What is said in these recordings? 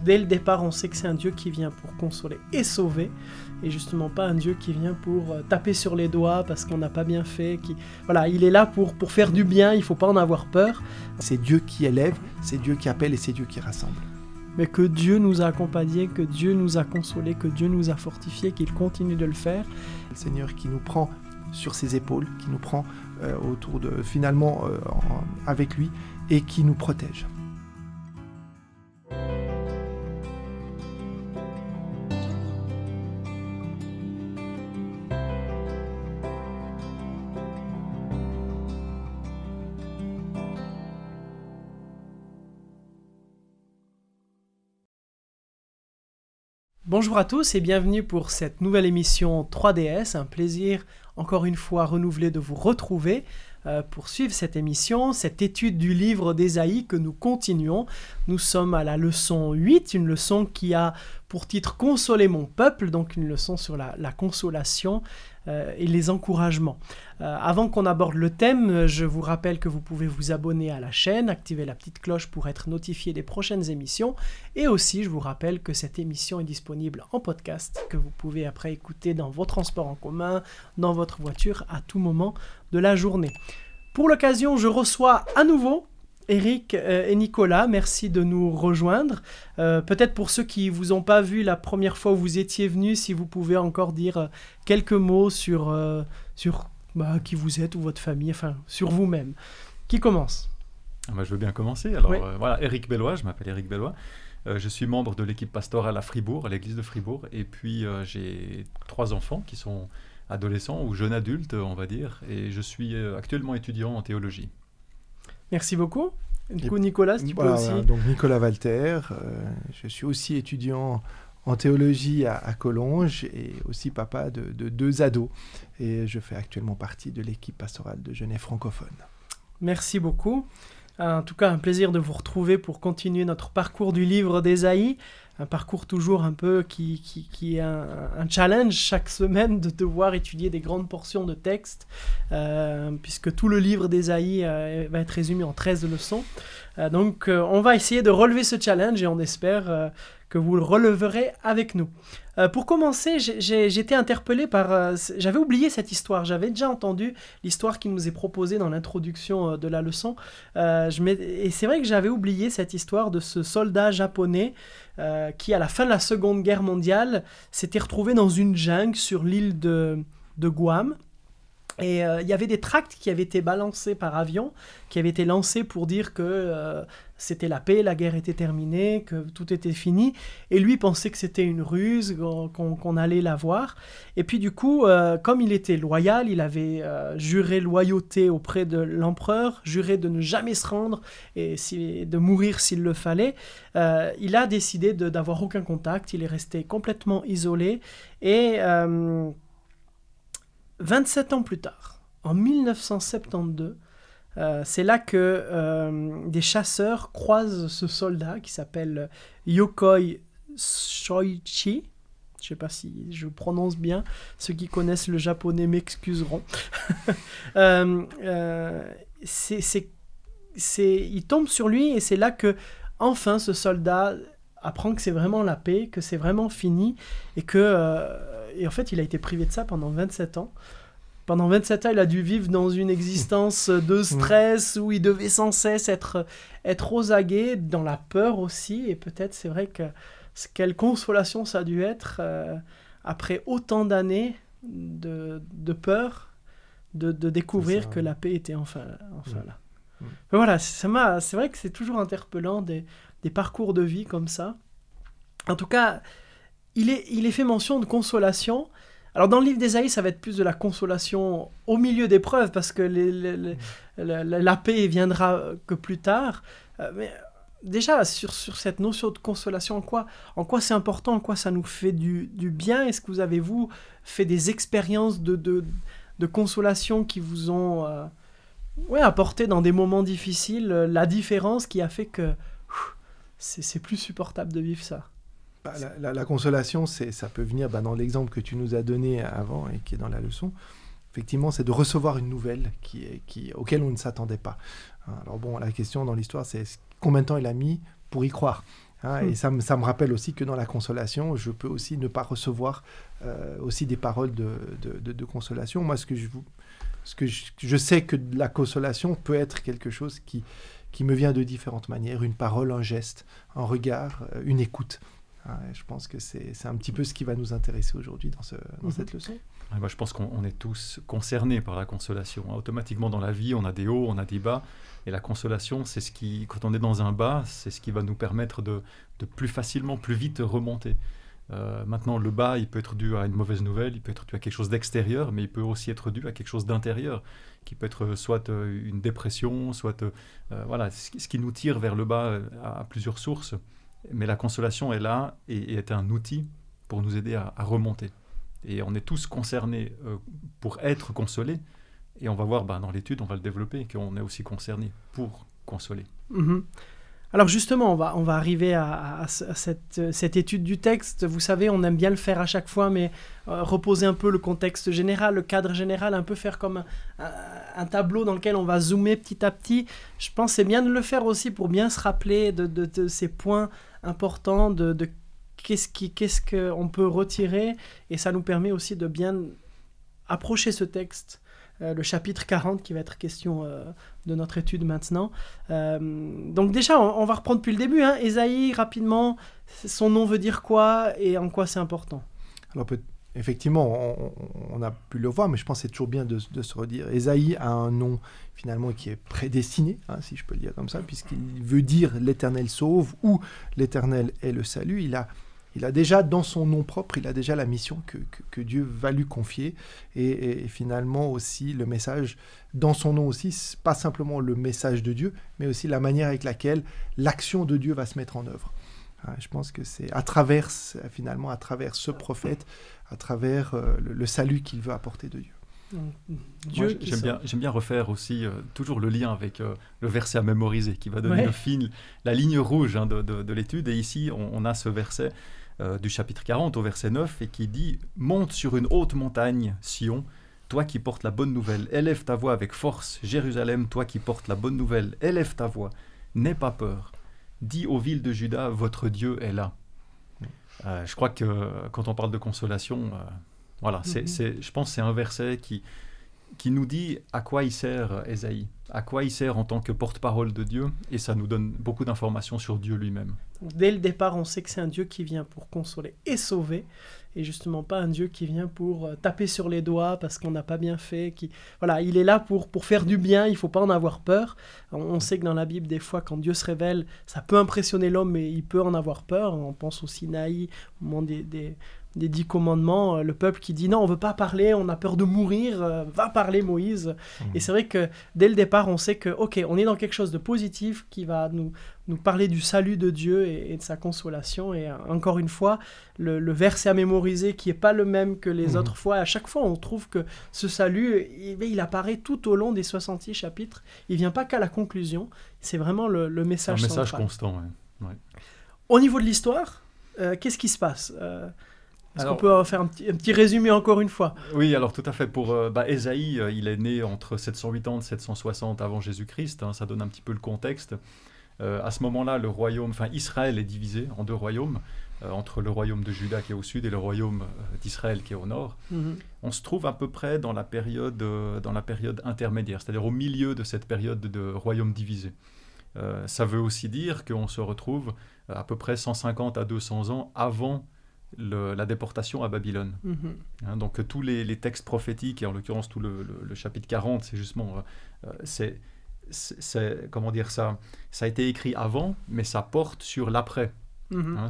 dès le départ, on sait que c'est un Dieu qui vient pour consoler et sauver, et justement pas un Dieu qui vient pour taper sur les doigts parce qu'on n'a pas bien fait. Voilà, il est là pour faire du bien, il ne faut pas en avoir peur. C'est Dieu qui élève, c'est Dieu qui appelle et c'est Dieu qui rassemble. Mais que Dieu nous a accompagnés, que Dieu nous a consolés, que Dieu nous a fortifiés, qu'il continue de le faire. Le Seigneur qui nous prend sur ses épaules, qui nous prend avec lui et qui nous protège. Bonjour à tous et bienvenue pour cette nouvelle émission 3DS. Un plaisir encore une fois renouvelé de vous retrouver pour suivre cette émission, cette étude du livre d'Ésaïe que nous continuons. Nous sommes à la leçon 8, une leçon qui a pour titre « Consoler mon peuple », donc une leçon sur la consolation et les encouragements. Avant qu'on aborde le thème, je vous rappelle que vous pouvez vous abonner à la chaîne, activer la petite cloche pour être notifié des prochaines émissions, et aussi je vous rappelle que cette émission est disponible en podcast, que vous pouvez après écouter dans vos transports en commun, dans votre voiture, à tout moment de la journée. Pour l'occasion, je reçois à nouveau Eric et Nicolas, merci de nous rejoindre. Peut-être pour ceux qui ne vous ont pas vu la première fois où vous étiez venus, si vous pouvez encore dire quelques mots sur qui vous êtes ou votre famille, enfin sur vous-même. Qui commence ? Je veux bien commencer. Alors oui. Voilà, Éric Bellois, je m'appelle Éric Bellois. Je suis membre de l'équipe pastorale à Fribourg, à l'église de Fribourg. Et puis j'ai 3 enfants qui sont adolescents ou jeunes adultes, on va dire. Et je suis actuellement étudiant en théologie. Merci beaucoup. Du coup, Nicolas, si tu peux aussi... Donc Nicolas Walter, je suis aussi étudiant en théologie à Collonges et aussi papa de 2 ados. Et je fais actuellement partie de l'équipe pastorale de Genève francophone. Merci beaucoup. En tout cas, un plaisir de vous retrouver pour continuer notre parcours du livre d'Ésaïe. Un parcours toujours un peu qui est un challenge chaque semaine de devoir étudier des grandes portions de texte, puisque tout le livre d'Ésaïe va être résumé en 13 leçons. Donc on va essayer de relever ce challenge et on espère que vous le releverez avec nous. Pour commencer, j'ai été interpellé par... j'avais oublié cette histoire, j'avais déjà entendu l'histoire qui nous est proposée dans l'introduction de la leçon, et c'est vrai que j'avais oublié cette histoire de ce soldat japonais qui, à la fin de la Seconde Guerre mondiale, s'était retrouvé dans une jungle sur l'île de Guam. Et il y avait des tracts qui avaient été balancés par avion, qui avaient été lancés pour dire que c'était la paix, la guerre était terminée, que tout était fini. Et lui pensait que c'était une ruse, qu'on allait la voir. Et puis du coup, comme il était loyal, il avait juré loyauté auprès de l'empereur, juré de ne jamais se rendre et de mourir s'il le fallait. Il a décidé d'avoir aucun contact, il est resté complètement isolé. Et... 27 ans plus tard, en 1972, c'est là que des chasseurs croisent ce soldat qui s'appelle Yokoi Shoichi. Je ne sais pas si je prononce bien, ceux qui connaissent le japonais m'excuseront. Il tombe sur lui et c'est là que, enfin, ce soldat apprend que c'est vraiment la paix, que c'est vraiment fini et en fait, il a été privé de ça pendant 27 ans. Pendant 27 ans, il a dû vivre dans une existence de stress où il devait sans cesse être aux aguets, dans la peur aussi. Et peut-être, c'est vrai que quelle consolation ça a dû être après autant d'années de peur, de découvrir que la paix était enfin là. Mais voilà, c'est vrai que c'est toujours interpellant des parcours de vie comme ça. En tout cas, il est fait mention de consolation. Alors dans le livre d'Ésaïe, ça va être plus de la consolation au milieu d'épreuves, parce que la paix viendra que plus tard. Mais déjà, sur cette notion de consolation, en quoi c'est important, en quoi ça nous fait du bien ? Est-ce que vous fait des expériences de consolation qui vous ont apporté dans des moments difficiles la différence qui a fait que c'est plus supportable de vivre ça ? La consolation, ça peut venir dans l'exemple que tu nous as donné avant et qui est dans la leçon. Effectivement, c'est de recevoir une nouvelle auquel on ne s'attendait pas. Alors bon, la question dans l'histoire, c'est combien de temps il a mis pour y croire. Et ça me rappelle aussi que dans la consolation, je peux aussi ne pas recevoir aussi des paroles de consolation. Moi, je sais que la consolation peut être quelque chose qui me vient de différentes manières, une parole, un geste, un regard, une écoute. Et je pense que c'est un petit peu ce qui va nous intéresser aujourd'hui dans cette leçon. Moi, je pense qu'on est tous concernés par la consolation. Automatiquement, dans la vie, on a des hauts, on a des bas. Et la consolation, c'est ce qui, quand on est dans un bas, c'est ce qui va nous permettre de plus facilement, plus vite remonter. Maintenant, le bas, il peut être dû à une mauvaise nouvelle, il peut être dû à quelque chose d'extérieur, mais il peut aussi être dû à quelque chose d'intérieur, qui peut être soit une dépression, soit voilà, ce qui nous tire vers le bas à plusieurs sources. Mais la consolation est là et est un outil pour nous aider à remonter. Et on est tous concernés pour être consolés. Et on va voir, dans l'étude, on va le développer, qu'on est aussi concernés pour consoler. Mm-hmm. Alors justement, on va arriver à cette étude du texte. Vous savez, on aime bien le faire à chaque fois, mais reposer un peu le contexte général, le cadre général, un peu faire comme un tableau dans lequel on va zoomer petit à petit. Je pense que c'est bien de le faire aussi pour bien se rappeler de ces points importants, de qu'est-ce qu'on peut retirer. Et ça nous permet aussi de bien approcher ce texte. Le chapitre 40 qui va être question de notre étude maintenant. Donc déjà, on va reprendre depuis le début. Ésaïe, rapidement, son nom veut dire quoi et en quoi c'est important? Alors effectivement, on a pu le voir, mais je pense que c'est toujours bien de se redire. Ésaïe a un nom finalement qui est prédestiné, si je peux le dire comme ça, puisqu'il veut dire l'Éternel sauve ou l'Éternel est le salut. Il a déjà, dans son nom propre, il a déjà la mission que Dieu va lui confier. Et finalement aussi, le message, dans son nom aussi, c'est pas simplement le message de Dieu, mais aussi la manière avec laquelle l'action de Dieu va se mettre en œuvre. Je pense que c'est à travers ce prophète, à travers le salut qu'il veut apporter de Dieu. J'aime bien refaire aussi toujours le lien avec le verset à mémoriser, qui va donner la ligne rouge de l'étude. Et ici, on a ce verset du chapitre 40 au verset 9 et qui dit « Monte sur une haute montagne, Sion, toi qui portes la bonne nouvelle, élève ta voix avec force, Jérusalem, toi qui portes la bonne nouvelle, élève ta voix, n'aie pas peur, dis aux villes de Juda, votre Dieu est là. » Je crois que quand on parle de consolation, je pense que c'est un verset qui nous dit à quoi il sert Ésaïe, à quoi il sert en tant que porte-parole de Dieu, et ça nous donne beaucoup d'informations sur Dieu lui-même. Dès le départ, on sait que c'est un Dieu qui vient pour consoler et sauver, et justement pas un Dieu qui vient pour taper sur les doigts parce qu'on n'a pas bien fait. Il est là pour faire du bien, il ne faut pas en avoir peur. On sait que dans la Bible, des fois, quand Dieu se révèle, ça peut impressionner l'homme, mais il peut en avoir peur. On pense au Sinaï, au moment des 10 commandements, le peuple qui dit non, on veut pas parler, on a peur de mourir, va parler Moïse. Et c'est vrai que dès le départ, on sait que on est dans quelque chose de positif qui va nous parler du salut de Dieu et de sa consolation. Et encore une fois, le verset à mémoriser qui est pas le même que les autres fois. À chaque fois, on trouve que ce salut, il apparaît tout au long des 66 chapitres. Il vient pas qu'à la conclusion. C'est vraiment le message central. Un message constant, ouais. Au niveau de l'histoire, qu'est-ce qui se passe Est-ce qu'on peut faire un petit résumé encore une fois? Oui, alors tout à fait. Pour Ésaïe, il est né entre 780 et 760 avant Jésus-Christ. Ça donne un petit peu le contexte. À ce moment-là, Israël est divisé en deux royaumes, entre le royaume de Juda qui est au sud et le royaume d'Israël qui est au nord. Mm-hmm. On se trouve à peu près dans la période intermédiaire, c'est-à-dire au milieu de cette période de royaume divisé. Ça veut aussi dire qu'on se retrouve à peu près 150 à 200 ans avant la déportation à Babylone. Mm-hmm. Donc tous les textes prophétiques, et en l'occurrence tout le chapitre 40, c'est justement... comment dire ça a été écrit avant, mais ça porte sur l'après,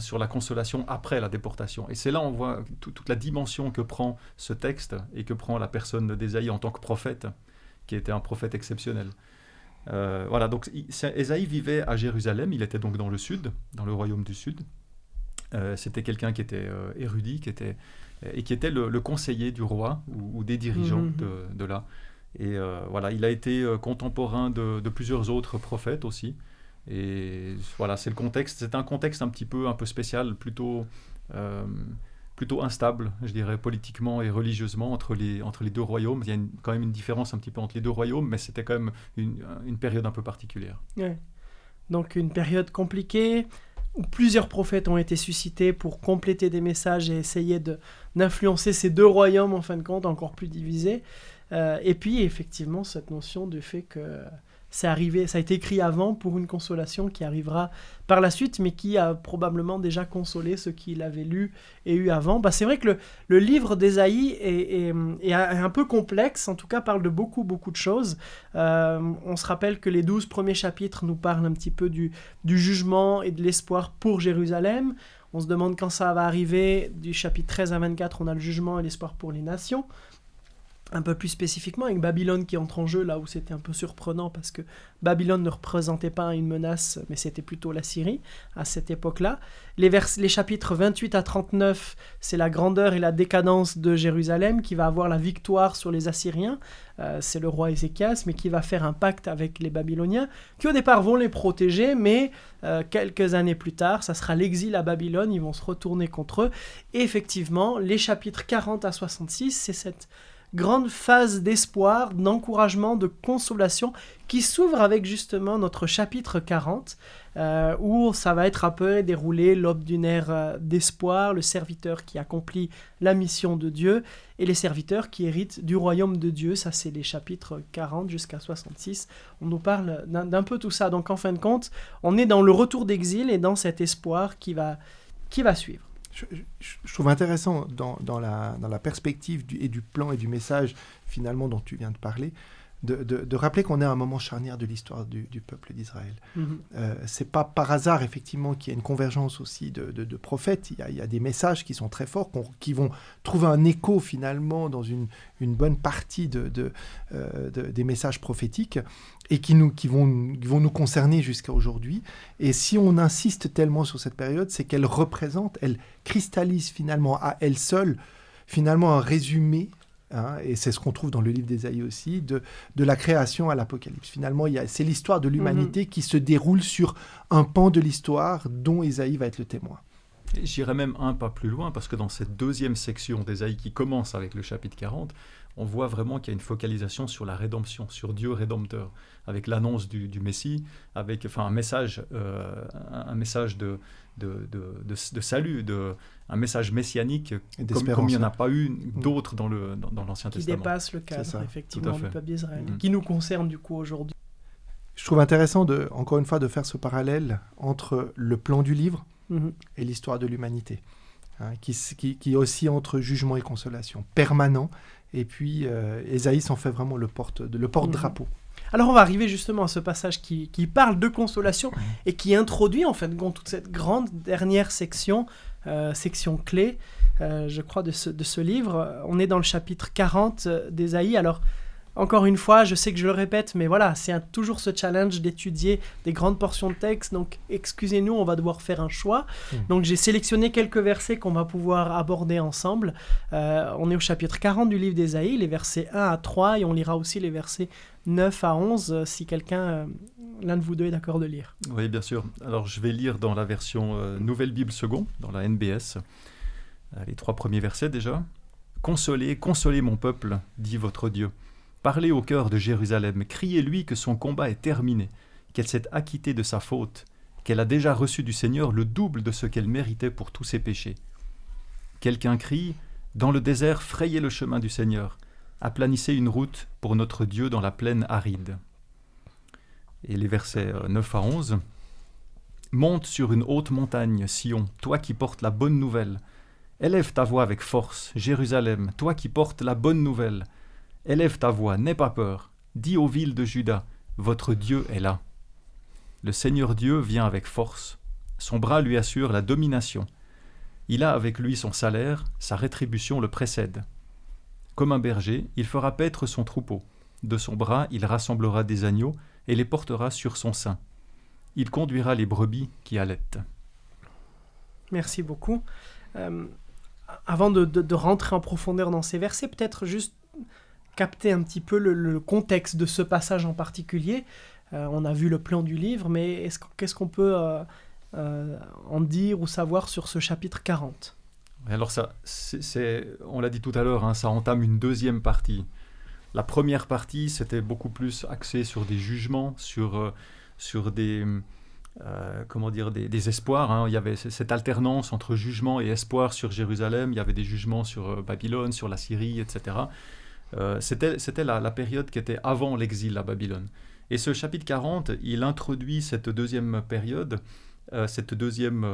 sur la consolation après la déportation. Et c'est là on voit toute la dimension que prend ce texte et que prend la personne d'Ésaïe en tant que prophète, qui était un prophète exceptionnel. Donc Ésaïe vivait à Jérusalem, il était donc dans le sud, dans le royaume du sud. C'était quelqu'un qui était érudit, qui était le conseiller du roi ou des dirigeants de là. Et il a été contemporain de plusieurs autres prophètes aussi. Et c'est le contexte. C'est un contexte un peu spécial, plutôt instable, je dirais, politiquement et religieusement entre les deux royaumes. Il y a quand même une différence un petit peu entre les deux royaumes, mais c'était quand même une période un peu particulière. Ouais. Donc une période compliquée. où plusieurs prophètes ont été suscités pour compléter des messages et essayer d'influencer ces deux royaumes, en fin de compte, encore plus divisés. Et puis, effectivement, cette notion du fait que c'est arrivé, ça a été écrit avant pour une consolation qui arrivera par la suite, mais qui a probablement déjà consolé ceux qui l'avaient lu et eu avant. C'est vrai que le livre d'Ésaïe est un peu complexe, en tout cas parle de beaucoup de choses. On se rappelle que les 12 premiers chapitres nous parlent un petit peu du jugement et de l'espoir pour Jérusalem. On se demande quand ça va arriver. Du chapitre 13 à 24, on a le jugement et l'espoir pour les nations. Un peu plus spécifiquement, avec Babylone qui entre en jeu, là où c'était un peu surprenant, parce que Babylone ne représentait pas une menace, mais c'était plutôt la Syrie, à cette époque-là. Les chapitres 28 à 39, c'est la grandeur et la décadence de Jérusalem, qui va avoir la victoire sur les Assyriens, c'est le roi Ézéchias, mais qui va faire un pacte avec les Babyloniens, qui au départ vont les protéger, mais quelques années plus tard, ça sera l'exil à Babylone, ils vont se retourner contre eux. Et effectivement, les chapitres 40 à 66, c'est cette grande phase d'espoir, d'encouragement, de consolation qui s'ouvre avec justement notre chapitre 40 où ça va être un peu déroulé l'aube d'une ère d'espoir, le serviteur qui accomplit la mission de Dieu et les serviteurs qui héritent du royaume de Dieu. Ça, c'est les chapitres 40 jusqu'à 66. On nous parle d'un peu tout ça. Donc en fin de compte, on est dans le retour d'exil et dans cet espoir qui va suivre. Je trouve intéressant dans la perspective du plan et du message finalement dont tu viens de parler, de rappeler qu'on est à un moment charnière de l'histoire du peuple d'Israël. C'est pas par hasard effectivement qu'il y a une convergence aussi de prophètes. Il y a des messages qui sont très forts, qui vont trouver un écho finalement dans une bonne partie des messages prophétiques et qui vont nous concerner jusqu'à aujourd'hui. Et si on insiste tellement sur cette période, c'est qu'elle représente, elle cristallise finalement à elle seule finalement un résumé. Et c'est ce qu'on trouve dans le livre d'Ésaïe aussi, de la création à l'Apocalypse. Finalement, c'est l'histoire de l'humanité qui se déroule sur un pan de l'histoire dont Ésaïe va être le témoin. Et j'irais même un pas plus loin, parce que dans cette deuxième section d'Ésaïe qui commence avec le chapitre 40, on voit vraiment qu'il y a une focalisation sur la rédemption, sur Dieu rédempteur, avec l'annonce du Messie, avec un message de salut, un message messianique, comme il n'y en a pas eu d'autres dans l'Ancien Testament. Qui dépasse le cadre, effectivement, du peuple d'Israël, qui nous concerne du coup aujourd'hui. Je trouve intéressant, encore une fois, de faire ce parallèle entre le plan du livre et l'histoire de l'humanité, qui est aussi entre jugement et consolation, permanent. Et puis, Ésaïe s'en fait vraiment le porte-drapeau. Alors, on va arriver justement à ce passage qui parle de consolation et qui introduit, en fait, toute cette grande dernière section clé, je crois, de ce livre. On est dans le chapitre 40 d'Ésaïe. Alors, encore une fois, je sais que je le répète, mais voilà, c'est toujours ce challenge d'étudier des grandes portions de texte. Donc, excusez-nous, on va devoir faire un choix. Donc, j'ai sélectionné quelques versets qu'on va pouvoir aborder ensemble. On est au chapitre 40 du livre d'Ésaïe, les versets 1 à 3, et on lira aussi les versets 9 à 11, si l'un de vous deux est d'accord de lire. Oui, bien sûr. Alors, je vais lire dans la version Nouvelle Bible Second, dans la NBS, les 3 premiers versets déjà. « Consolez, consolez mon peuple, dit votre Dieu. Parlez au cœur de Jérusalem, criez-lui que son combat est terminé, qu'elle s'est acquittée de sa faute, qu'elle a déjà reçu du Seigneur le double de ce qu'elle méritait pour tous ses péchés. Quelqu'un crie, dans le désert, frayez le chemin du Seigneur, aplanissez une route pour notre Dieu dans la plaine aride. » Et les versets 9 à 11. « Monte sur une haute montagne, Sion, toi qui portes la bonne nouvelle. Élève ta voix avec force, Jérusalem, toi qui portes la bonne nouvelle. Élève ta voix, n'aie pas peur. Dis aux villes de Juda, votre Dieu est là. Le Seigneur Dieu vient avec force. Son bras lui assure la domination. Il a avec lui son salaire, sa rétribution le précède. Comme un berger, il fera paître son troupeau. De son bras, il rassemblera des agneaux et les portera sur son sein. Il conduira les brebis qui allaitent. » Merci beaucoup. Avant de rentrer en profondeur dans ces versets, peut-être juste capter un petit peu le contexte de ce passage en particulier. On a vu le plan du livre, mais qu'est-ce qu'on peut en dire ou savoir sur ce chapitre 40 ? Alors ça, on l'a dit tout à l'heure, ça entame une deuxième partie. La première partie, c'était beaucoup plus axé sur des jugements, sur des des espoirs. Hein. Il y avait cette alternance entre jugement et espoir sur Jérusalem. Il y avait des jugements sur Babylone, sur la Syrie, etc. C'était la période qui était avant l'exil à Babylone. Et ce chapitre 40, il introduit cette deuxième période, cette deuxième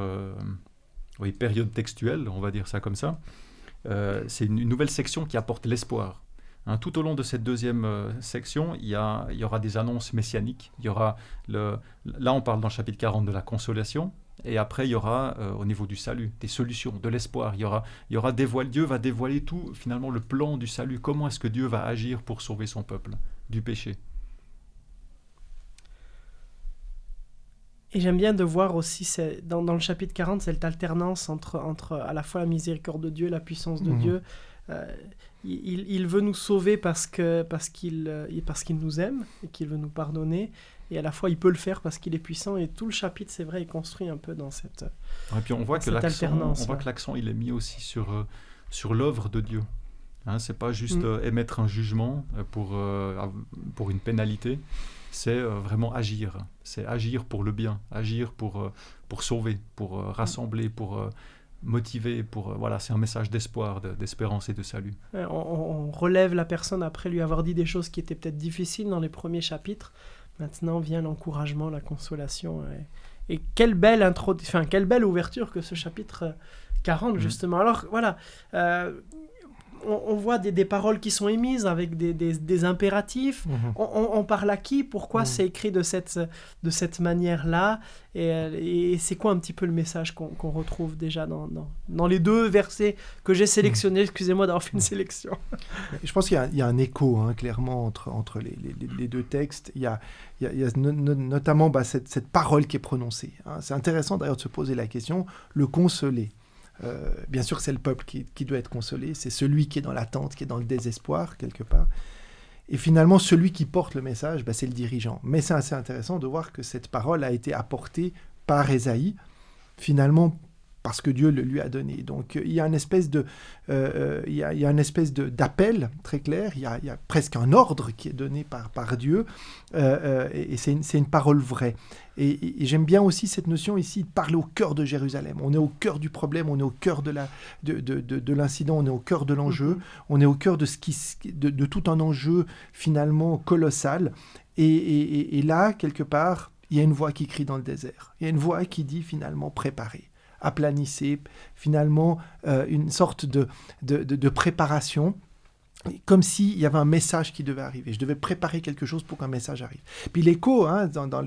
période textuelle, on va dire ça comme ça. C'est une nouvelle section qui apporte l'espoir. Hein, tout au long de cette deuxième section, il y aura des annonces messianiques. Là, on parle dans le chapitre 40 de la consolation. Et après, il y aura, au niveau du salut, des solutions, de l'espoir. Dieu va dévoiler tout, finalement, le plan du salut. Comment est-ce que Dieu va agir pour sauver son peuple du péché? Et j'aime bien de voir aussi, dans le chapitre 40, cette alternance entre à la fois la miséricorde de Dieu, la puissance de Dieu. Il veut nous sauver parce qu'il nous aime et qu'il veut nous pardonner. Et à la fois, il peut le faire parce qu'il est puissant. Et tout le chapitre, c'est vrai, est construit un peu dans cette Et puis on voit que l'accent il est mis aussi sur l'œuvre de Dieu. Hein, c'est pas juste émettre un jugement pour une pénalité. C'est vraiment agir. C'est agir pour le bien, agir pour sauver, pour rassembler, pour motiver. C'est un message d'espoir, d'espérance et de salut. On relève la personne après lui avoir dit des choses qui étaient peut-être difficiles dans les premiers chapitres. Maintenant vient l'encouragement, la consolation. Et quelle belle ouverture que ce chapitre 40, justement. Alors, voilà... On voit des paroles qui sont émises avec des impératifs. On parle à qui? Pourquoi c'est écrit de cette manière-là? Et c'est quoi un petit peu le message qu'on retrouve déjà dans les deux versets que j'ai sélectionnés? Excusez-moi d'avoir fait une sélection. Je pense qu'il y a un écho, clairement, entre les deux textes. Il y a notamment cette parole qui est prononcée. Hein. C'est intéressant d'ailleurs de se poser la question, le consoler. Bien sûr, c'est le peuple qui doit être consolé, c'est celui qui est dans l'attente, qui est dans le désespoir, quelque part. Et finalement, celui qui porte le message, c'est le dirigeant. Mais c'est assez intéressant de voir que cette parole a été apportée par Ésaïe, finalement, parce que Dieu le lui a donné. Donc, il y a une espèce d'appel très clair, il y a presque un ordre qui est donné par Dieu, et c'est une parole vraie. Et j'aime bien aussi cette notion ici de parler au cœur de Jérusalem. On est au cœur du problème, on est au cœur de l'incident, on est au cœur de l'enjeu, on est au cœur de tout un enjeu finalement colossal. Et là, quelque part, il y a une voix qui crie dans le désert. Il y a une voix qui dit finalement préparez, aplanissez, finalement une sorte de préparation. Comme s'il y avait un message qui devait arriver. Je devais préparer quelque chose pour qu'un message arrive. Puis l'écho, dans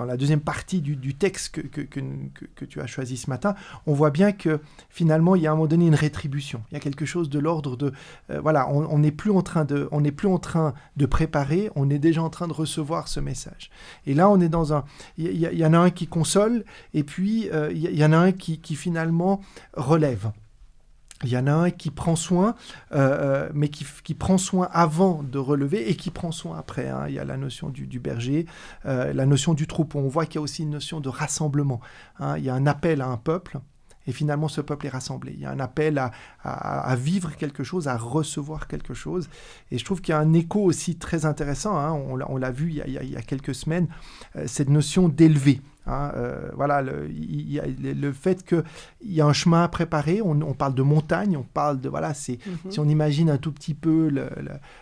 la deuxième partie du texte que tu as choisi ce matin, on voit bien que finalement, il y a à un moment donné une rétribution. Il y a quelque chose de l'ordre de... on n'est plus en train de préparer, on est déjà en train de recevoir ce message. Et là, on est dans un... Il y en a un qui console, et puis il y en a un qui finalement relève. Il y en a un qui prend soin, mais qui prend soin avant de relever et qui prend soin après. Hein. Il y a la notion du berger, la notion du troupeau. On voit qu'il y a aussi une notion de rassemblement. Hein. Il y a un appel à un peuple et finalement ce peuple est rassemblé. Il y a un appel à vivre quelque chose, à recevoir quelque chose. Et je trouve qu'il y a un écho aussi très intéressant. Hein. On l'a vu il y a quelques semaines, cette notion d'élever. Hein, il y a le fait qu'il y a un chemin à préparer, on parle de montagne, on parle de... Si on imagine un tout petit peu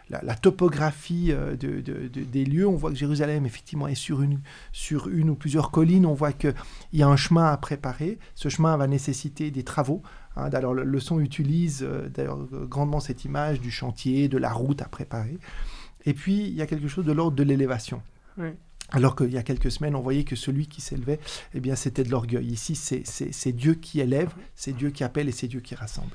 la topographie des lieux, on voit que Jérusalem, effectivement, est sur une ou plusieurs collines, on voit qu'il y a un chemin à préparer. Ce chemin va nécessiter des travaux. Hein, d'ailleurs, le leçon utilise grandement cette image du chantier, de la route à préparer. Et puis, il y a quelque chose de l'ordre de l'élévation. Oui. Alors qu'il y a quelques semaines, on voyait que celui qui s'élevait, c'était de l'orgueil. Ici, c'est Dieu qui élève, c'est Dieu qui appelle et c'est Dieu qui rassemble.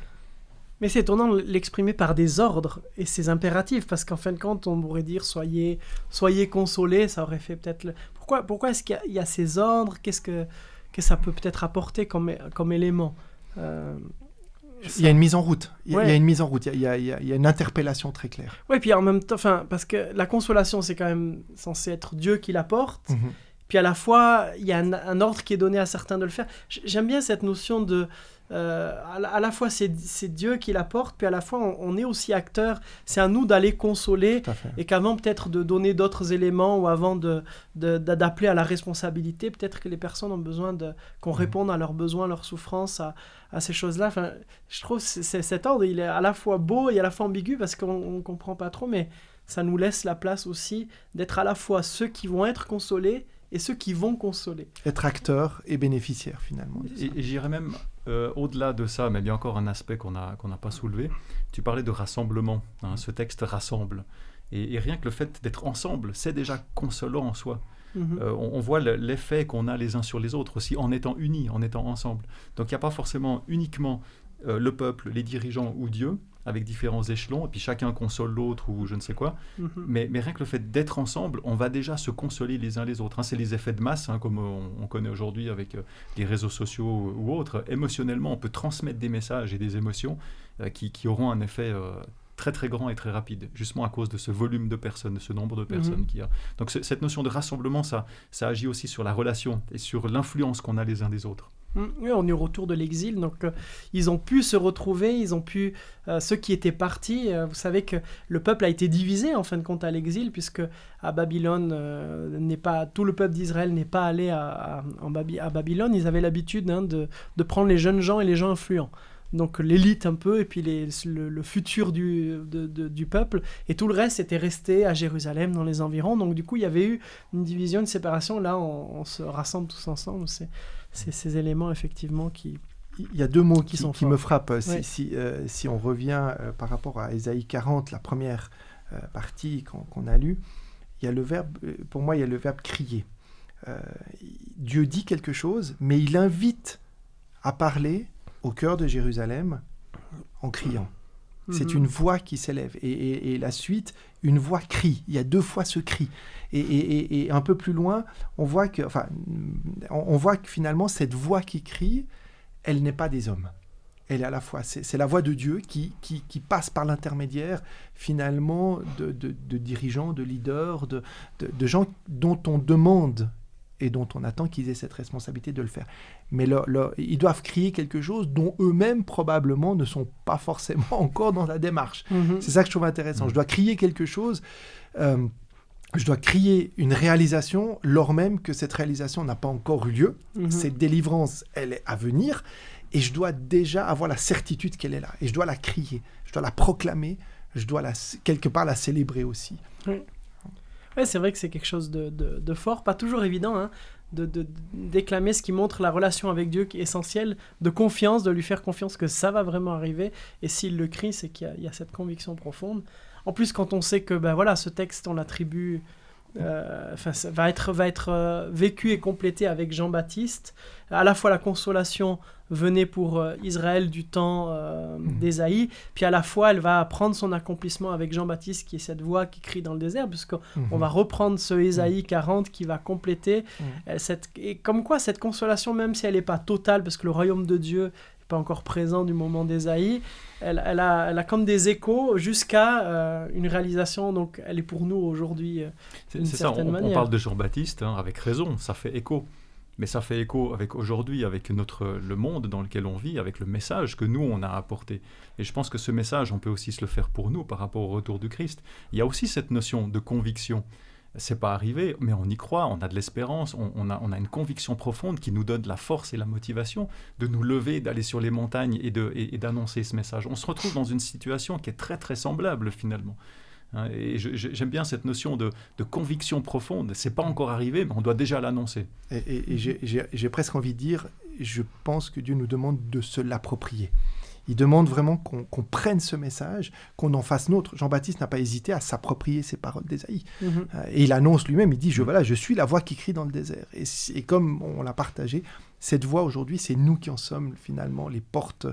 Mais c'est étonnant de l'exprimer par des ordres et ces impératifs, parce qu'en fin de compte, on pourrait dire soyez consolés, ça aurait fait peut-être... Pourquoi est-ce qu'il y a ces ordres? Qu'est-ce que ça peut peut-être apporter comme élément? Il y a une mise en route. Il y a une mise en route. Il y a une interpellation très claire. Oui, puis en même temps, parce que la consolation, c'est quand même censé être Dieu qui l'apporte. puis à la fois, il y a un ordre qui est donné à certains de le faire. J'aime bien cette notion de... à la fois, c'est Dieu qui l'apporte, puis à la fois, on est aussi acteur. C'est à nous d'aller consoler, et qu'avant peut-être de donner d'autres éléments, ou avant d'appeler à la responsabilité, peut-être que les personnes ont besoin qu'on réponde à leurs besoins, leurs souffrances, à ces choses-là. Enfin, je trouve que cet ordre, il est à la fois beau et à la fois ambigu, parce qu'on ne comprend pas trop, mais ça nous laisse la place aussi d'être à la fois ceux qui vont être consolés et ceux qui vont consoler. Être acteur et bénéficiaire, finalement. Et j'irais même au-delà de ça, mais il y a encore un aspect qu'on n'a pas soulevé. Tu parlais de rassemblement, hein, ce texte rassemble. Et rien que le fait d'être ensemble, c'est déjà consolant en soi. On voit l'effet qu'on a les uns sur les autres aussi, en étant unis, en étant ensemble. Donc il n'y a pas forcément uniquement le peuple, les dirigeants ou Dieu, avec différents échelons, et puis chacun console l'autre ou je ne sais quoi. Mais rien que le fait d'être ensemble, on va déjà se consoler les uns les autres. Hein. C'est les effets de masse, hein, comme on connaît aujourd'hui avec les réseaux sociaux ou autres. Émotionnellement, on peut transmettre des messages et des émotions qui auront un effet très très grand et très rapide, justement à cause de ce volume de personnes, de ce nombre de personnes qu'il y a. Donc cette notion de rassemblement, ça agit aussi sur la relation et sur l'influence qu'on a les uns des autres. Oui, on est au retour de l'exil, donc ils ont pu se retrouver, ils ont pu, ceux qui étaient partis, vous savez que le peuple a été divisé en fin de compte à l'exil, puisque à Babylone, tout le peuple d'Israël n'est pas allé à Babylone. Ils avaient l'habitude de prendre les jeunes gens et les gens influents. Donc l'élite un peu, et puis le futur du peuple, et tout le reste était resté à Jérusalem, dans les environs. Donc du coup, il y avait eu une division, une séparation. Là, on se rassemble tous ensemble. C'est ces éléments, effectivement, qui... Il y a deux mots qui me frappent. Ouais. Si on revient par rapport à Ésaïe 40, la première partie qu'on a lue, il y a le verbe, pour moi, il y a le verbe crier. Dieu dit quelque chose, mais il invite à parler au cœur de Jérusalem en criant. C'est une voix qui s'élève. Et la suite, une voix crie. Il y a deux fois ce cri. Et un peu plus loin, on voit que finalement, cette voix qui crie, elle n'est pas des hommes. Elle est à la fois, c'est la voix de Dieu qui passe par l'intermédiaire, finalement, de dirigeants, de leaders, de gens dont on demande et dont on attend qu'ils aient cette responsabilité de le faire. Mais ils doivent crier quelque chose dont eux-mêmes, probablement, ne sont pas forcément encore dans la démarche. C'est ça que je trouve intéressant. Je dois crier quelque chose, je dois crier une réalisation, lors même que cette réalisation n'a pas encore eu lieu. Cette délivrance, elle est à venir, et je dois déjà avoir la certitude qu'elle est là. Et je dois la crier, je dois la proclamer, je dois quelque part la célébrer aussi. Oui. Ouais, c'est vrai que c'est quelque chose de fort, pas toujours évident, hein, de déclamer ce qui montre la relation avec Dieu qui est essentielle, de confiance, de lui faire confiance que ça va vraiment arriver, et s'il le crie, c'est qu'il y a cette conviction profonde. En plus, quand on sait que ce texte, on l'attribue, va être vécu et complété avec Jean-Baptiste, à la fois la consolation venait pour Israël du temps d'Ésaïe, puis à la fois elle va prendre son accomplissement avec Jean-Baptiste, qui est cette voix qui crie dans le désert, puisqu'on va reprendre ce Ésaïe 40 qui va compléter et comme quoi cette consolation, même si elle n'est pas totale, parce que le royaume de Dieu n'est pas encore présent du moment d'Ésaïe, elle a comme des échos jusqu'à une réalisation, donc elle est pour nous aujourd'hui d'une certaine manière. On parle de Jean-Baptiste, hein, avec raison, ça fait écho. Mais ça fait écho avec aujourd'hui, avec le monde dans lequel on vit, avec le message que nous, on a apporté. Et je pense que ce message, on peut aussi se le faire pour nous par rapport au retour du Christ. Il y a aussi cette notion de conviction. C'est pas arrivé, mais on y croit, on a de l'espérance, on a une conviction profonde qui nous donne la force et la motivation de nous lever, d'aller sur les montagnes et d'annoncer ce message. On se retrouve dans une situation qui est très très semblable finalement. Et j'aime bien cette notion de conviction profonde. C'est pas encore arrivé, mais on doit déjà l'annoncer. Et j'ai presque envie de dire, je pense que Dieu nous demande de se l'approprier. Il demande vraiment qu'on prenne ce message, qu'on en fasse nôtre. Jean-Baptiste n'a pas hésité à s'approprier ces paroles d'Ésaïe. Et il annonce lui-même, il dit, je suis la voix qui crie dans le désert. Et comme on l'a partagé, cette voix aujourd'hui, c'est nous qui en sommes finalement les portes.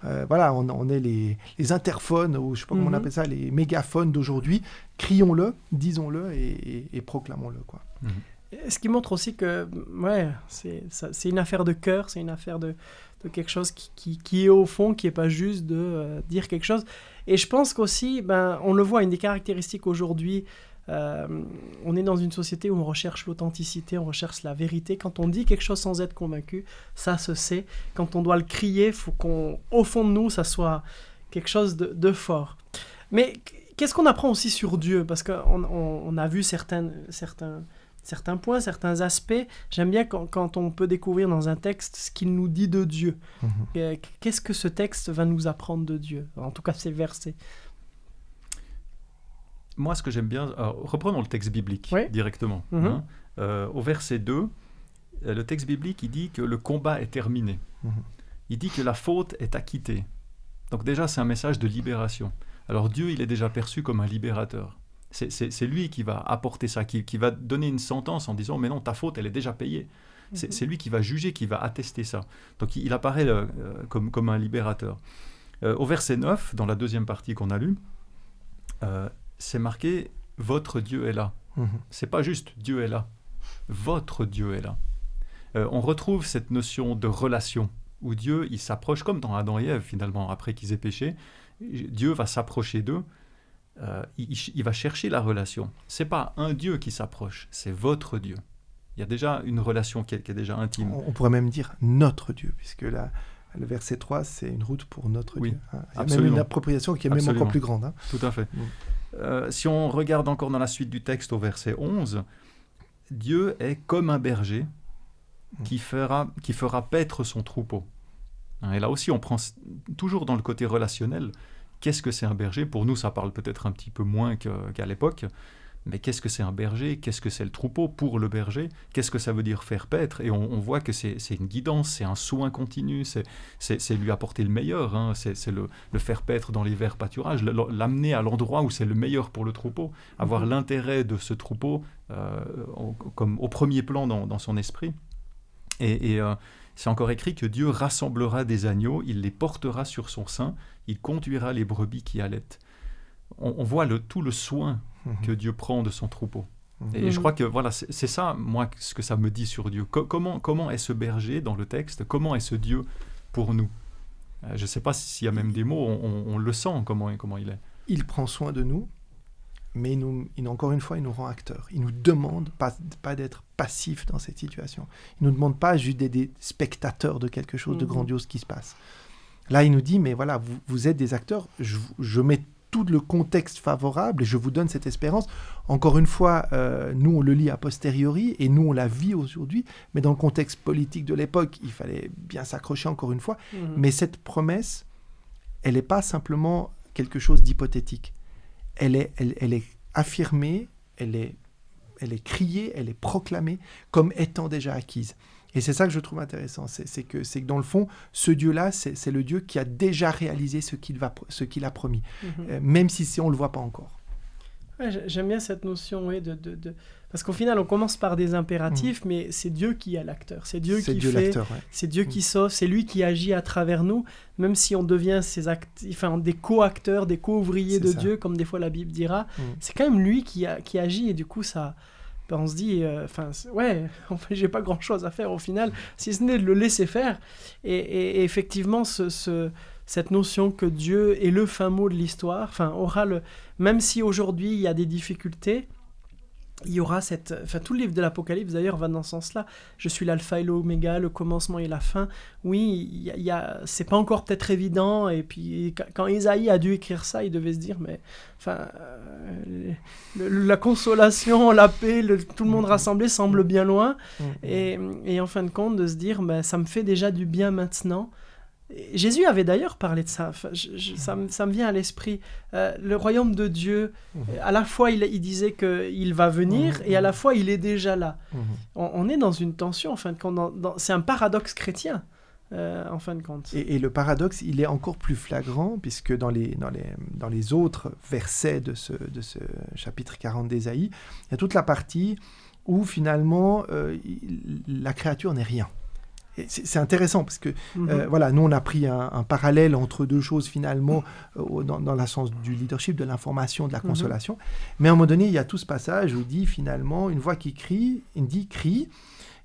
On est les interphones, ou je ne sais pas comment on appelle ça, les mégaphones d'aujourd'hui. Crions-le, disons-le et proclamons-le, quoi. Ce qui montre aussi que c'est une affaire de cœur, c'est une affaire de quelque chose qui est au fond, qui n'est pas juste de dire quelque chose. Et je pense qu'aussi, on le voit, une des caractéristiques aujourd'hui On est dans une société où on recherche l'authenticité, on recherche la vérité. Quand on dit quelque chose sans être convaincu, ça se sait. Quand on doit le crier, il faut qu'au fond de nous, ça soit quelque chose de fort. Mais qu'est-ce qu'on apprend aussi sur Dieu? Parce qu'on a vu certains points, certains aspects. J'aime bien quand on peut découvrir dans un texte ce qu'il nous dit de Dieu. Qu'est-ce que ce texte va nous apprendre de Dieu? En tout cas, ces versets. Moi, ce que j'aime bien... reprenons le texte biblique directement. Au verset 2, le texte biblique, il dit que le combat est terminé. Il dit que la faute est acquittée. Donc déjà, c'est un message de libération. Alors Dieu, il est déjà perçu comme un libérateur. C'est lui qui va apporter ça, qui va donner une sentence en disant « Mais non, ta faute, elle est déjà payée. » C'est lui qui va juger, qui va attester ça. Donc il apparaît comme un libérateur. Au verset 9, dans la deuxième partie qu'on a lue, c'est marqué « Votre Dieu est là ». C'est pas juste « Dieu est là ». Votre Dieu est là. On retrouve cette notion de relation, où Dieu, il s'approche, comme dans Adam et Ève, finalement, après qu'ils aient péché. Dieu va s'approcher d'eux. Il va chercher la relation. C'est pas un Dieu qui s'approche, c'est votre Dieu. Il y a déjà une relation qui est déjà intime. On pourrait même dire notre Dieu, puisque là, le verset 3, c'est une route pour notre Dieu. Il y a même une appropriation qui est même encore plus grande. Tout à fait. Si on regarde encore dans la suite du texte au verset 11, Dieu est comme un berger qui fera paître son troupeau. Et là aussi, on prend toujours dans le côté relationnel. Qu'est-ce que c'est un berger? Pour nous, ça parle peut-être un petit peu moins qu'à l'époque. Mais qu'est-ce que c'est un berger? Qu'est-ce que c'est le troupeau pour le berger? Qu'est-ce que ça veut dire faire paître? Et on voit que c'est une guidance, c'est un soin continu, c'est lui apporter le meilleur, c'est le faire paître dans les verts pâturages, l'amener à l'endroit où c'est le meilleur pour le troupeau, avoir l'intérêt de ce troupeau comme au premier plan dans son esprit. Et c'est encore écrit que Dieu rassemblera des agneaux, il les portera sur son sein, il conduira les brebis qui allaitent. On voit tout le soin que Dieu prend de son troupeau. Et je crois que voilà, c'est ça, moi, ce que ça me dit sur Dieu. Comment est ce berger dans le texte? Comment est ce Dieu pour nous? Je ne sais pas s'il y a même des mots, on le sent, comment il est. Il prend soin de nous, mais encore une fois, il nous rend acteurs. Il ne nous demande pas d'être passifs dans cette situation. Il ne nous demande pas juste d'être des spectateurs de quelque chose de grandiose qui se passe. Là, il nous dit, mais voilà, vous êtes des acteurs, je mets tout le contexte favorable et je vous donne cette espérance. Encore une fois, nous, on le lit a posteriori et nous, on la vit aujourd'hui, mais dans le contexte politique de l'époque, il fallait bien s'accrocher encore une fois. Mais cette promesse, elle n'est pas simplement quelque chose d'hypothétique. Elle est affirmée, elle est criée, elle est proclamée comme étant déjà acquise. Et c'est ça que je trouve intéressant, c'est que dans le fond, ce Dieu-là, c'est le Dieu qui a déjà réalisé ce qu'il a promis, même si on ne le voit pas encore. Ouais, j'aime bien cette notion, parce qu'au final, on commence par des impératifs, mais c'est Dieu qui est l'acteur, c'est Dieu qui fait, c'est Dieu qui sauve, c'est lui qui agit à travers nous, même si on devient des co-acteurs, des co-ouvriers de Dieu, comme des fois la Bible dira, c'est quand même lui qui agit, et du coup, ça... on se dit, j'ai pas grand-chose à faire au final, si ce n'est de le laisser faire. Et effectivement, cette notion que Dieu est le fin mot de l'histoire, même si aujourd'hui il y a des difficultés, il y aura tout le livre de l'Apocalypse d'ailleurs va dans ce sens-là. Je suis l'alpha et l'oméga, le commencement et la fin. Oui, c'est pas encore peut-être évident. Et puis quand Isaïe a dû écrire ça, il devait se dire, mais la consolation, la paix, tout le monde rassemblé semble bien loin. Et en fin de compte, de se dire, ça me fait déjà du bien maintenant. Jésus avait d'ailleurs parlé de ça, ça me vient à l'esprit. Le royaume de Dieu, à la fois il disait qu'il va venir et à la fois il est déjà là. On est dans une tension, en fin de compte, c'est un paradoxe chrétien, en fin de compte. Et le paradoxe, il est encore plus flagrant, puisque dans les autres versets de ce chapitre 40 d'Ésaïe, il y a toute la partie où finalement la créature n'est rien. C'est intéressant parce que nous on a pris un parallèle entre deux choses finalement dans le sens du leadership, de l'information, de la consolation. Mais à un moment donné, il y a tout ce passage où il dit finalement une voix qui crie, il dit crie,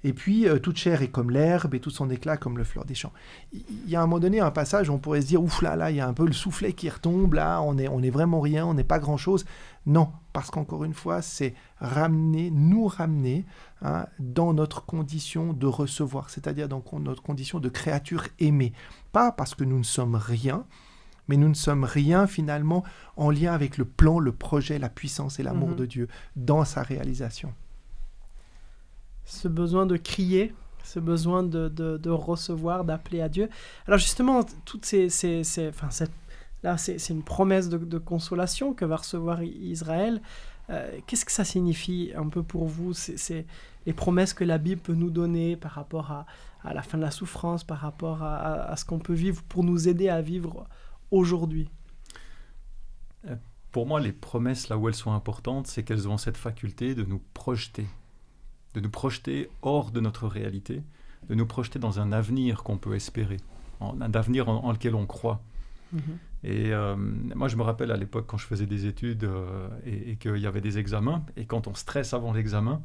Et puis, toute chair est comme l'herbe et tout son éclat comme le fleur des champs. Il y a un moment donné un passage où on pourrait se dire, ouf là, il y a un peu le soufflet qui retombe, là, on est vraiment rien, on n'est pas grand-chose. Non, parce qu'encore une fois, c'est nous ramener dans notre condition de recevoir, c'est-à-dire dans notre condition de créature aimée. Pas parce que nous ne sommes rien, mais nous ne sommes rien finalement en lien avec le plan, le projet, la puissance et l'amour de Dieu dans sa réalisation. Ce besoin de crier, ce besoin de recevoir, d'appeler à Dieu. Alors justement, toutes là, c'est une promesse de consolation que va recevoir Israël. Qu'est-ce que ça signifie un peu pour vous, c'est les promesses que la Bible peut nous donner par rapport à la fin de la souffrance, par rapport à ce qu'on peut vivre pour nous aider à vivre aujourd'hui? Pour moi, les promesses, là où elles sont importantes, c'est qu'elles ont cette faculté de nous projeter hors de notre réalité, de nous projeter dans un avenir qu'on peut espérer, un avenir en lequel on croit. Et moi, je me rappelle à l'époque quand je faisais des études et qu'il y avait des examens, et quand on stresse avant l'examen,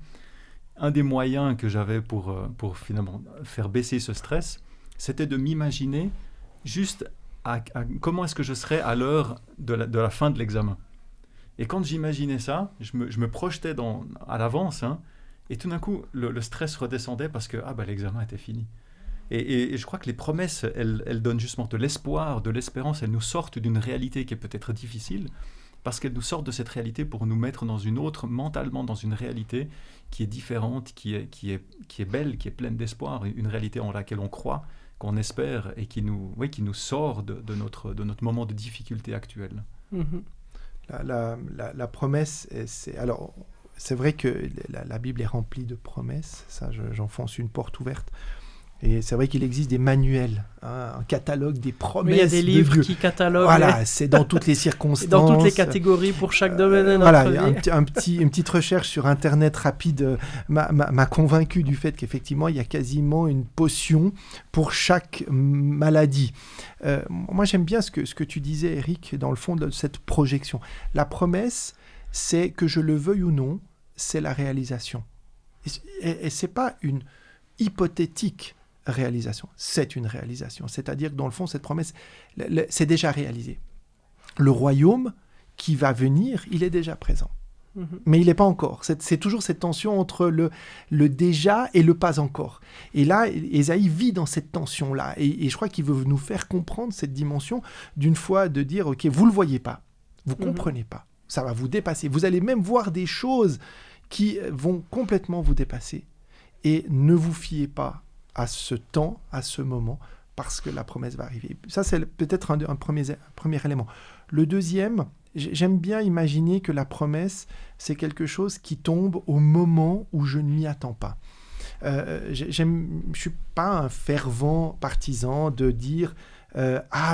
un des moyens que j'avais pour finalement faire baisser ce stress, c'était de m'imaginer juste comment est-ce que je serais à l'heure de la fin de l'examen. Et quand j'imaginais ça, je me projetais à l'avance, et tout d'un coup, le stress redescendait parce que l'examen était fini. Et je crois que les promesses, elles donnent justement de l'espoir, de l'espérance, elles nous sortent d'une réalité qui est peut-être difficile, parce qu'elles nous sortent de cette réalité pour nous mettre mentalement dans une réalité qui est différente, qui est belle, qui est pleine d'espoir, une réalité en laquelle on croit, qu'on espère, et qui nous sort de notre moment de difficulté actuel. La promesse, c'est vrai que la Bible est remplie de promesses, ça j'enfonce une porte ouverte. Et c'est vrai qu'il existe des manuels, un catalogue des promesses. Il y a des livres qui cataloguent. Voilà, c'est dans toutes les circonstances. Dans toutes les catégories pour chaque domaine de notre vie. Une petite recherche sur Internet rapide m'a convaincu du fait qu'effectivement, il y a quasiment une potion pour chaque maladie. Moi, j'aime bien ce que tu disais, Eric, dans le fond de cette projection. La promesse, c'est que je le veuille ou non, c'est la réalisation. Et ce n'est pas une hypothétique réalisation, c'est une réalisation. C'est-à-dire que dans le fond, cette promesse, c'est déjà réalisé. Le royaume qui va venir, il est déjà présent. Mais il n'est pas encore. C'est toujours cette tension entre le déjà et le pas encore. Et là, Ésaïe vit dans cette tension-là. Et je crois qu'il veut nous faire comprendre cette dimension d'une fois de dire, OK, vous ne le voyez pas, vous ne comprenez pas, ça va vous dépasser. Vous allez même voir des choses qui vont complètement vous dépasser. Et ne vous fiez pas à ce temps, à ce moment, parce que la promesse va arriver. Ça, c'est peut-être un premier élément. Le deuxième, j'aime bien imaginer que la promesse, c'est quelque chose qui tombe au moment où je ne m'y attends pas. Je ne suis pas un fervent partisan de dire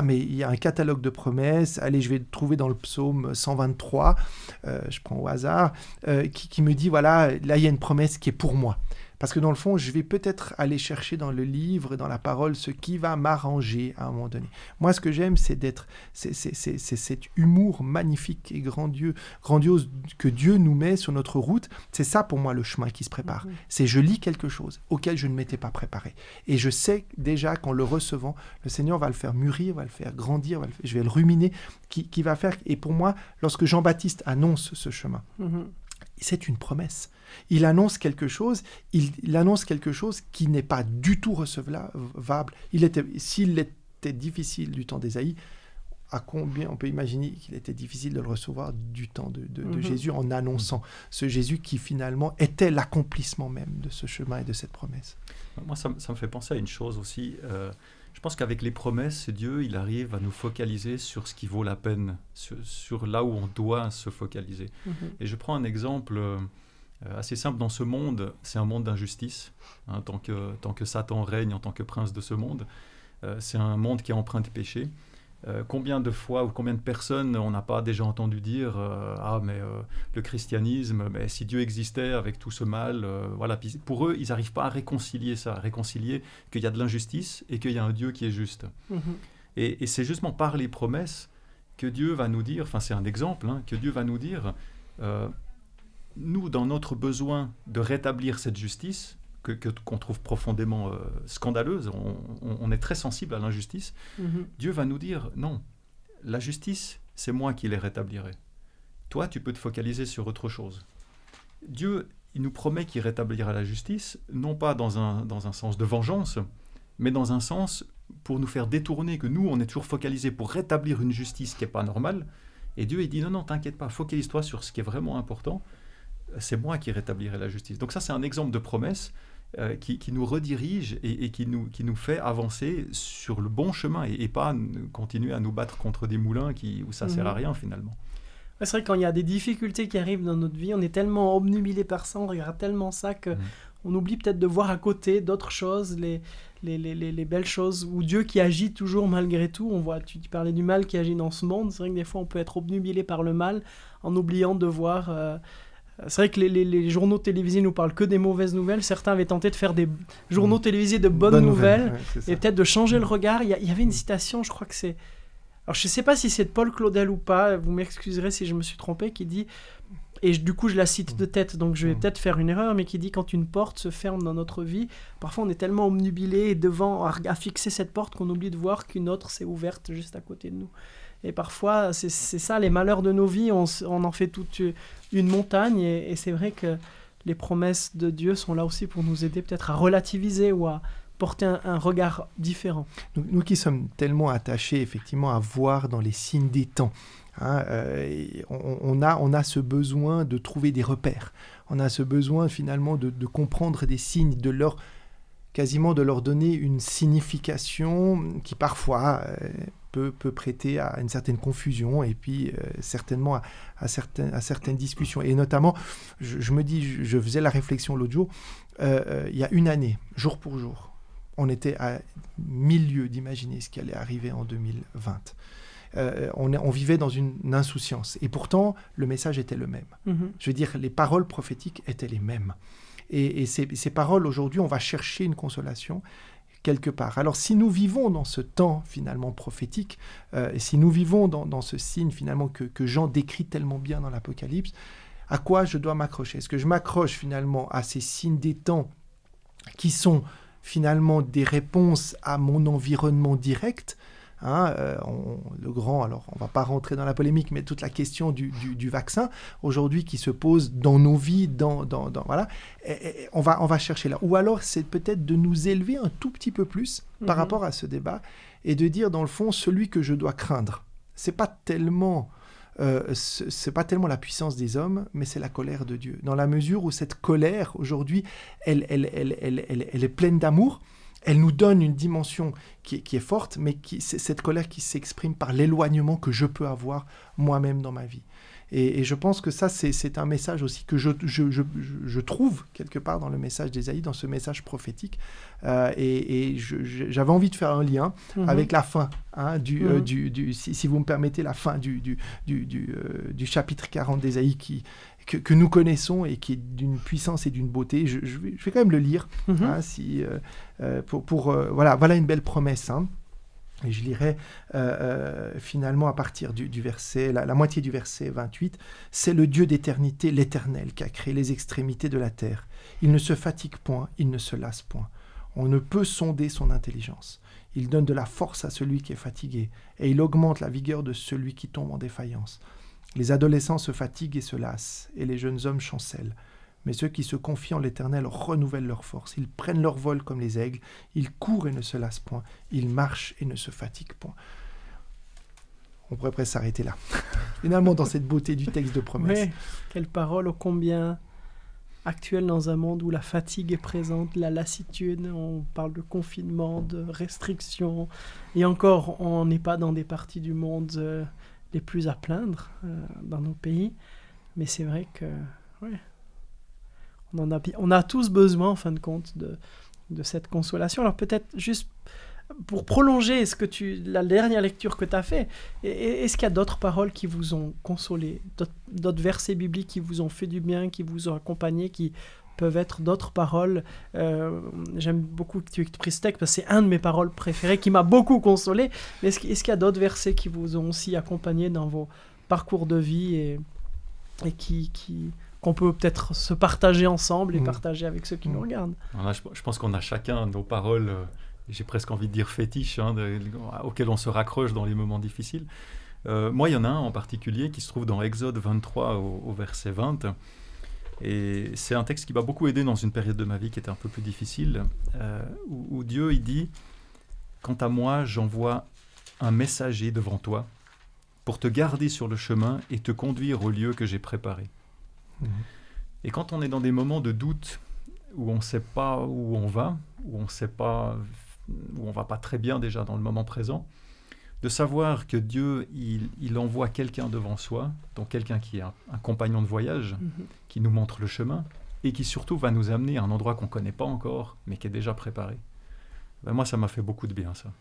mais il y a un catalogue de promesses, allez, je vais le trouver dans le psaume 123, je prends au hasard, qui me dit, voilà, là, il y a une promesse qui est pour moi. Parce que dans le fond, je vais peut-être aller chercher dans le livre, dans la parole, ce qui va m'arranger à un moment donné. Moi, ce que j'aime, c'est cet humour magnifique et grandiose que Dieu nous met sur notre route. C'est ça, pour moi, le chemin qui se prépare. C'est je lis quelque chose auquel je ne m'étais pas préparé. Et je sais déjà qu'en le recevant, le Seigneur va le faire mûrir, va le faire grandir, je vais le ruminer, qui va faire... Et pour moi, lorsque Jean-Baptiste annonce ce chemin, c'est une promesse. Il annonce quelque chose qui n'est pas du tout recevable. S'il était difficile du temps d'Ésaïe, à combien on peut imaginer qu'il était difficile de le recevoir du temps de Jésus, en annonçant ce Jésus qui finalement était l'accomplissement même de ce chemin et de cette promesse. Moi, ça me fait penser à une chose aussi. Je pense qu'avec les promesses, Dieu, il arrive à nous focaliser sur ce qui vaut la peine, sur là où on doit se focaliser. Et je prends un exemple assez simple. Dans ce monde, c'est un monde d'injustice. Tant que Satan règne en tant que prince de ce monde, c'est un monde qui est empreint de péché. Combien de fois ou combien de personnes on n'a pas déjà entendu dire le christianisme, mais si Dieu existait avec tout ce mal, voilà. Puis pour eux, ils n'arrivent pas à réconcilier qu'il y a de l'injustice et qu'il y a un Dieu qui est juste. Et c'est justement par les promesses que Dieu va nous dire, enfin c'est un exemple, que Dieu va nous dire, nous dans notre besoin de rétablir cette justice, qu'on trouve profondément scandaleuse, on est très sensible à l'injustice, Dieu va nous dire non, la justice, c'est moi qui les rétablirai. Toi, tu peux te focaliser sur autre chose. Dieu, il nous promet qu'il rétablira la justice, non pas dans un sens de vengeance, mais dans un sens pour nous faire détourner, que nous, on est toujours focalisés pour rétablir une justice qui n'est pas normale. Et Dieu, il dit non, t'inquiète pas, focalise-toi sur ce qui est vraiment important. C'est moi qui rétablirai la justice. Donc ça, c'est un exemple de promesse qui nous redirige et qui nous fait avancer sur le bon chemin et pas continuer à nous battre contre des moulins où ça ne sert à rien finalement. Ouais, c'est vrai que quand il y a des difficultés qui arrivent dans notre vie, on est tellement obnubilé par ça, on regarde tellement ça qu'on oublie peut-être de voir à côté d'autres choses, les belles choses, ou Dieu qui agit toujours malgré tout. On voit, tu parlais du mal qui agit dans ce monde, c'est vrai que des fois on peut être obnubilé par le mal en oubliant de voir... C'est vrai que les journaux télévisés nous parlent que des mauvaises nouvelles. Certains avaient tenté de faire des journaux télévisés de bonnes nouvelles et peut-être de changer le regard. Il y avait une citation, je crois que c'est... Alors je ne sais pas si c'est de Paul Claudel ou pas, vous m'excuserez si je me suis trompé, qui dit, et du coup je la cite de tête, donc je vais peut-être faire une erreur, mais qui dit quand une porte se ferme dans notre vie, parfois on est tellement obnubilé et devant à fixer cette porte qu'on oublie de voir qu'une autre s'est ouverte juste à côté de nous. Et parfois, c'est ça, les malheurs de nos vies, on en fait toute une montagne. Et c'est vrai que les promesses de Dieu sont là aussi pour nous aider peut-être à relativiser ou à porter un regard différent. Nous qui sommes tellement attachés effectivement à voir dans les signes des temps, on a ce besoin de trouver des repères. On a ce besoin finalement de comprendre des signes, quasiment de leur donner une signification qui parfois... peut prêter à une certaine confusion et puis certainement à certaines discussions. Et notamment, je me dis, je faisais la réflexion l'autre jour, il y a une année, jour pour jour, on était à 1000 lieues d'imaginer ce qui allait arriver en 2020. On vivait dans une insouciance. Et pourtant, le message était le même. Je veux dire, les paroles prophétiques étaient les mêmes. Et ces paroles, aujourd'hui, on va chercher une consolation quelque part. Alors, si nous vivons dans ce temps, finalement, prophétique, et si nous vivons dans ce signe, finalement, que Jean décrit tellement bien dans l'Apocalypse, à quoi je dois m'accrocher ? Est-ce que je m'accroche, finalement, à ces signes des temps qui sont, finalement, des réponses à mon environnement direct ? Le grand, alors on ne va pas rentrer dans la polémique, mais toute la question du vaccin aujourd'hui qui se pose dans nos vies, voilà, et on va chercher là. Ou alors c'est peut-être de nous élever un tout petit peu plus par rapport à ce débat et de dire dans le fond celui que je dois craindre. C'est pas tellement la puissance des hommes, mais c'est la colère de Dieu. Dans la mesure où cette colère aujourd'hui, elle est pleine d'amour. Elle nous donne une dimension qui est forte, mais c'est cette colère qui s'exprime par l'éloignement que je peux avoir moi-même dans ma vie. Et je pense que ça, c'est un message aussi que je trouve quelque part dans le message d'Ésaïe, dans ce message prophétique. J'avais envie de faire un lien avec la fin, si vous me permettez, la fin du chapitre 40 d'Ésaïe que nous connaissons et qui est d'une puissance et d'une beauté. Je vais quand même le lire, voilà une belle promesse. Et je lirai finalement à partir du verset, la moitié du verset 28. « C'est le Dieu d'éternité, l'Éternel, qui a créé les extrémités de la terre. Il ne se fatigue point, il ne se lasse point. On ne peut sonder son intelligence. Il donne de la force à celui qui est fatigué, et il augmente la vigueur de celui qui tombe en défaillance. Les adolescents se fatiguent et se lassent, et les jeunes hommes chancellent. Mais ceux qui se confient en l'Éternel renouvellent leur force. Ils prennent leur vol comme les aigles. Ils courent et ne se lassent point. Ils marchent et ne se fatiguent point. » On pourrait presque s'arrêter là. Finalement, dans cette beauté du texte de promesse. Oui, quelle parole ô combien actuelle dans un monde où la fatigue est présente, la lassitude, on parle de confinement, de restrictions. Et encore, on n'est pas dans des parties du monde les plus à plaindre dans nos pays. Mais c'est vrai que... Ouais, on a tous besoin, en fin de compte, de cette consolation. Alors peut-être juste pour prolonger la dernière lecture que tu as fait, est-ce qu'il y a d'autres paroles qui vous ont consolé, d'autres versets bibliques qui vous ont fait du bien, qui vous ont accompagné, qui peuvent être d'autres paroles? J'aime beaucoup que tu aies pris ce texte parce que c'est un de mes paroles préférées qui m'a beaucoup consolé. Mais est-ce qu'il y a d'autres versets qui vous ont aussi accompagné dans vos parcours de vie et qui qu'on peut peut-être se partager ensemble et partager avec ceux qui nous regardent. Voilà, je pense qu'on a chacun nos paroles, j'ai presque envie de dire fétiches, auxquelles on se raccroche dans les moments difficiles. Moi, il y en a un en particulier qui se trouve dans Exode 23 au verset 20. Et c'est un texte qui m'a beaucoup aidé dans une période de ma vie qui était un peu plus difficile, où Dieu, il dit « Quant à moi, j'envoie un messager devant toi pour te garder sur le chemin et te conduire au lieu que j'ai préparé. » Et quand on est dans des moments de doute, où on ne sait pas où on va, où on ne va pas très bien déjà dans le moment présent, de savoir que Dieu, il envoie quelqu'un devant soi, donc quelqu'un qui est un compagnon de voyage, qui nous montre le chemin, et qui surtout va nous amener à un endroit qu'on ne connaît pas encore, mais qui est déjà préparé. Ben moi, ça m'a fait beaucoup de bien, ça.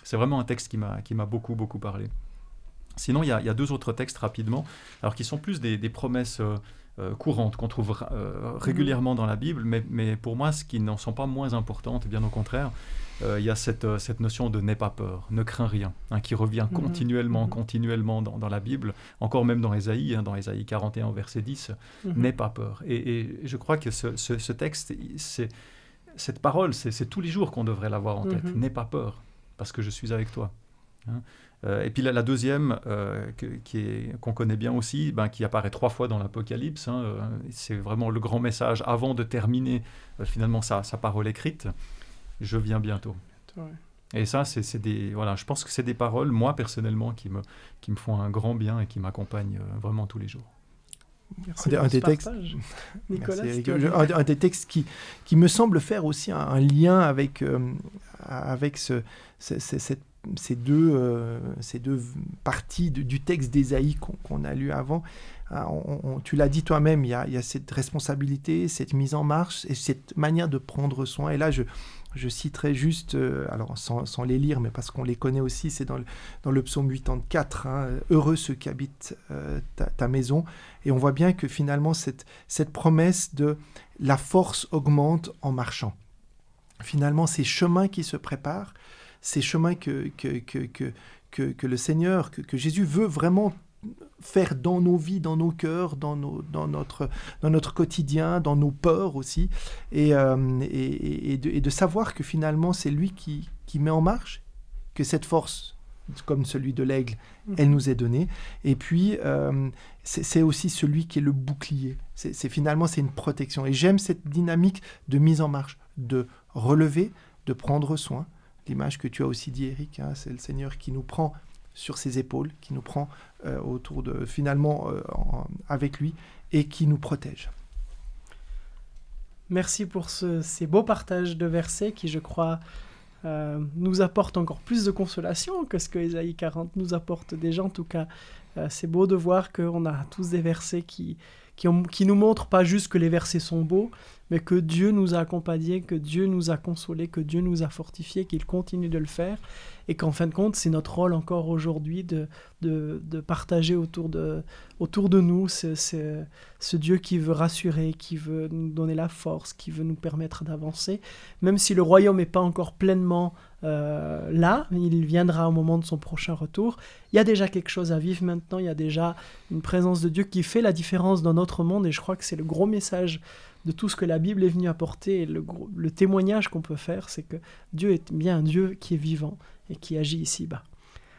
C'est vraiment un texte qui m'a beaucoup, beaucoup parlé. Sinon, il y a 2 autres textes, rapidement, alors qui sont plus des promesses courantes qu'on trouve régulièrement dans la Bible, mais pour moi, qui n'en sont pas moins importantes, bien au contraire. Il y a cette notion de « n'aie pas peur »,« ne crains rien », qui revient continuellement dans la Bible, encore même dans Ésaïe, dans Ésaïe 41, verset 10, « n'aie pas peur ». Et je crois que ce texte, cette parole, c'est tous les jours qu'on devrait l'avoir en tête. « N'aie pas peur, parce que je suis avec toi ». Et puis la deuxième, qu'on connaît bien aussi, qui apparaît 3 fois dans l'Apocalypse, c'est vraiment le grand message avant de terminer finalement sa parole écrite. Je viens bientôt. Et ça, je pense que c'est des paroles, moi personnellement, qui me font un grand bien et qui m'accompagnent vraiment tous les jours. Merci un des textes, Nicolas, un des textes qui me semble faire aussi un lien avec ces deux parties du texte d'Ésaïe qu'on a lu avant. Tu l'as dit toi-même, il y a cette responsabilité, cette mise en marche et cette manière de prendre soin. Et là, je citerai juste, alors sans les lire, mais parce qu'on les connaît aussi, c'est dans le psaume 84, « Heureux ceux qui habitent ta maison ». Et on voit bien que finalement, cette promesse de « la force augmente en marchant ». Finalement, ces chemins qui se préparent, ces chemins que le Seigneur, que Jésus veut vraiment faire dans nos vies, dans nos cœurs, dans notre quotidien, dans nos peurs aussi, et de savoir que finalement c'est lui qui met en marche, que cette force, comme celui de l'aigle, elle nous est donnée, et puis c'est aussi celui qui est le bouclier, finalement c'est une protection, et j'aime cette dynamique de mise en marche, de relever, de prendre soin. L'image que tu as aussi dit, Eric, c'est le Seigneur qui nous prend sur ses épaules, qui nous prend avec lui et qui nous protège. Merci pour ces beaux partages de versets qui, je crois, nous apportent encore plus de consolation que ce que Ésaïe 40 nous apporte déjà. En tout cas, c'est beau de voir qu'on a tous des versets qui nous montrent pas juste que les versets sont beaux, mais que Dieu nous a accompagnés, que Dieu nous a consolés, que Dieu nous a fortifiés, qu'il continue de le faire, et qu'en fin de compte, c'est notre rôle encore aujourd'hui de partager autour de nous ce Dieu qui veut rassurer, qui veut nous donner la force, qui veut nous permettre d'avancer. Même si le royaume n'est pas encore pleinement là, il viendra au moment de son prochain retour. Il y a déjà quelque chose à vivre maintenant, il y a déjà une présence de Dieu qui fait la différence dans notre monde, et je crois que c'est le gros message de tout ce que la Bible est venue apporter, et le témoignage qu'on peut faire, c'est que Dieu est bien un Dieu qui est vivant et qui agit ici-bas.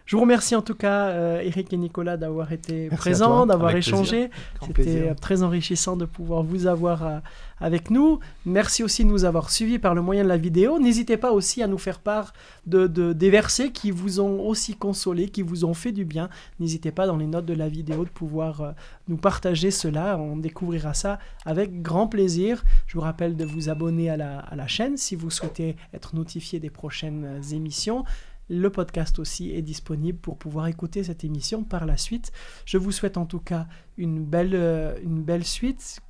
Je vous remercie en tout cas, Eric et Nicolas, d'avoir été présents, d'avoir échangé. C'était très enrichissant de pouvoir vous avoir avec nous. Merci aussi de nous avoir suivis par le moyen de la vidéo. N'hésitez pas aussi à nous faire part des versets qui vous ont aussi consolé, qui vous ont fait du bien. N'hésitez pas dans les notes de la vidéo de pouvoir nous partager cela. On découvrira ça avec grand plaisir. Je vous rappelle de vous abonner à la chaîne si vous souhaitez être notifié des prochaines émissions. Le podcast aussi est disponible pour pouvoir écouter cette émission par la suite. Je vous souhaite en tout cas une belle suite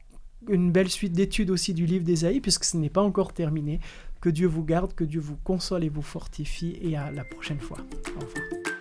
d'études aussi du livre d'Ésaïe, puisque ce n'est pas encore terminé. Que Dieu vous garde, que Dieu vous console et vous fortifie, et à la prochaine fois. Au revoir.